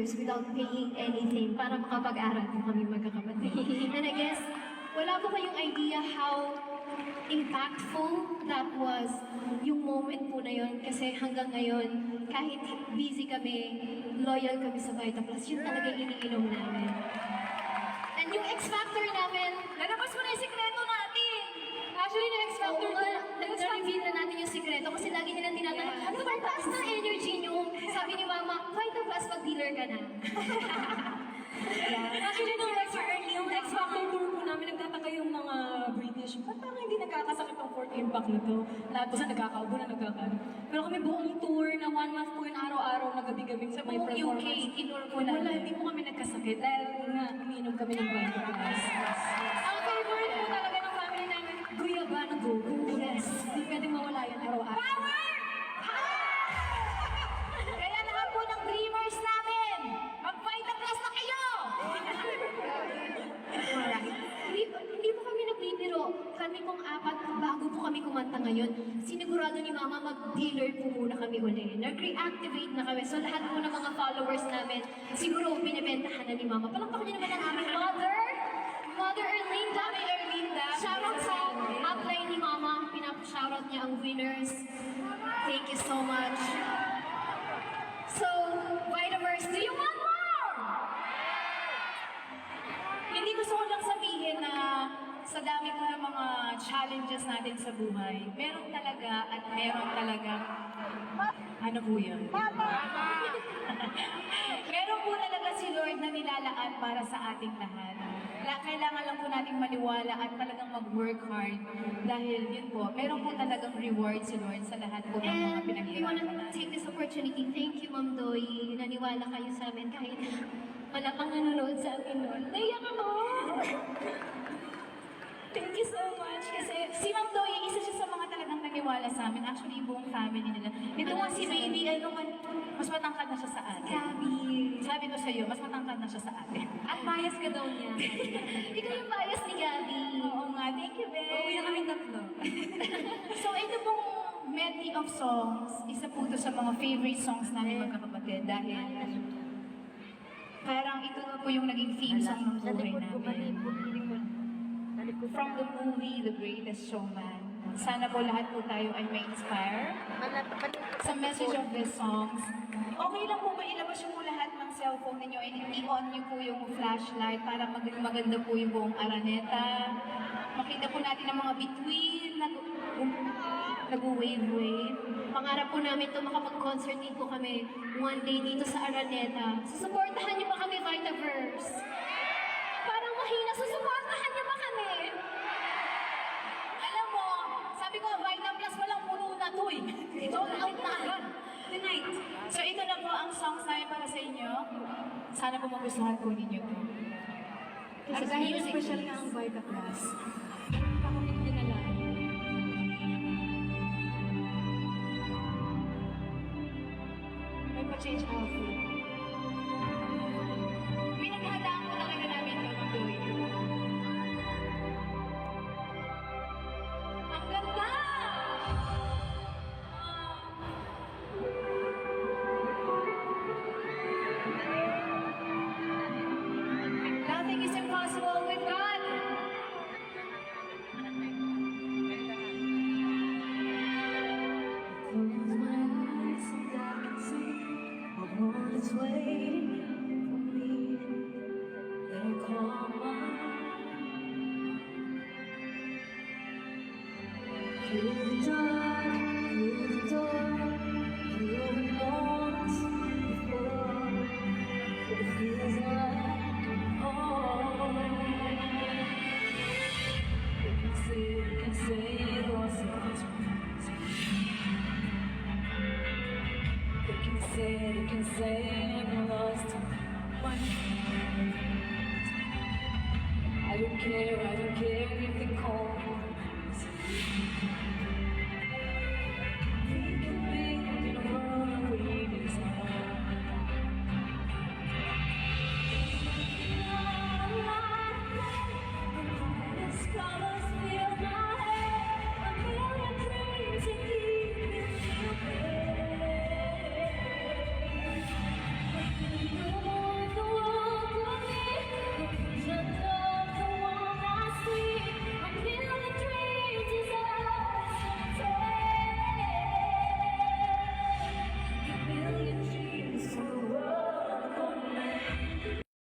years without paying anything para makapag-aral po kami magkakapatid. And I guess, wala po kayong idea how impactful that was yung moment po na yun. Kasi hanggang ngayon, kahit busy kami, loyal kami sa Vita Plus, yun talaga yung iniinom namin. And yung X-Factor namin, Lalabas mo na yung sikreto natin! actually, yung X-Factor na, nag-reveal na natin yung sikreto kasi lagi nilang tinatanong, ano ba taas na energy nyo? Sabi ni Mama, Vita Plus, mag-dealer ka na. Actually, nung X-Factor tour po namin, nagtataka yung mga British, ba't parang hindi nagkakasakit ang fourth impact nito? Lahat po sa nagkakaubo na nagkakaano. Pero kami buong tour na 1 month po yung araw-araw na gabi-gabi sa may Buong performance. UK, tinur po namin. Wala, hindi po kami nagkasakit dahil nga umiinom kami ng Vita Plus. Ang favorite po talaga ng family namin, Guyabano Go. Yes, hindi pwedeng mawala yan araw-araw. Power! Kaya lahat po ng dreamers namin, mag-Vita Plus na kayo! Hindi po kami nagbibiro. Kami pong apat, bago po kami kumanta ngayon, sinigurado ni Mama mag-dealer po muna kami uli. Nag-reactivate na kami. So lahat po ng mga followers namin, siguro binibentahan na ni Mama. Palakpakan niyo naman ang aming mother. Mother Erlinda. Mami Erlinda. Shoutout sa upline ni Mama. Pinap-shoutout niya ang winners. Thank you so much. So, Vitaverse, do you want more? Hindi gusto ko lang sabihin na sa dami po ng mga challenges natin sa buhay, meron talaga at meron talagang, ano po yun? Meron po talaga si Lord na nilalaan para sa ating lahat. Kailangan lang po nating maniwala at talagang mag-work hard dahil yun po, meron po talagang reward si Lord sa lahat po ng mga And we want pinaghirapan to natin. take this opportunity. Thank you, Ma'am Doy. Naniwala kayo sa amin kahit wala pang nanonood sa amin noon. Naiyak ako! Thank you so much. Kasi si Ma'am Doy, isa siya sa mga talagang naniwala sa amin. Actually, yung buong family nila. Ito nga si Baby, mas matangkad na siya sa atin. Gabi! Sabi ko sa iyo, mas matangkad na siya sa atin. At bias ka daw niya. Ikaw yung bias ni Gabi. Oo nga, thank you, babe. Uwi na kami tatlo. So, ito pong medley of songs, isa po ito sa mga favorite songs namin magkakapatid dahil parang ito na po yung naging theme song ng buhay namin. From the movie, The Greatest Showman. Sana po lahat po tayo ay may inspire sa message of these songs. Okay lang po ba ilabas yung po lahat ng cellphone ninyo and i-on nyo po yung flashlight para maging maganda po yung buong Araneta. Makita po natin ang mga between, nag-wave-wave. Pangarap po namin ito makapag-concert din po kami one day dito sa Araneta. Susuportahan niyo ba kami, Vitaverse? Parang mahina, susuportahan niyo ba kami? Alam mo, sabi ko, Vita Plus walang puno na to eh. Ito out na agad. Tonight. So ito na po ang songs namin para sa inyo. Sana po magustuhan po ninyo to. Kasi At dahil music special is- na ang Vita Plus, pakamit nyo na lang. May pa-change outfit. Pinaghahandaan ko talaga namin ito ng tuwing. Ang ganda! Nothing is impossible with God. Close my eyes and I can see a world is waiting for me. Then I call through the dark, through the door, through the moments before. It feels like home. You can say it was you can say I'm lost. I don't care if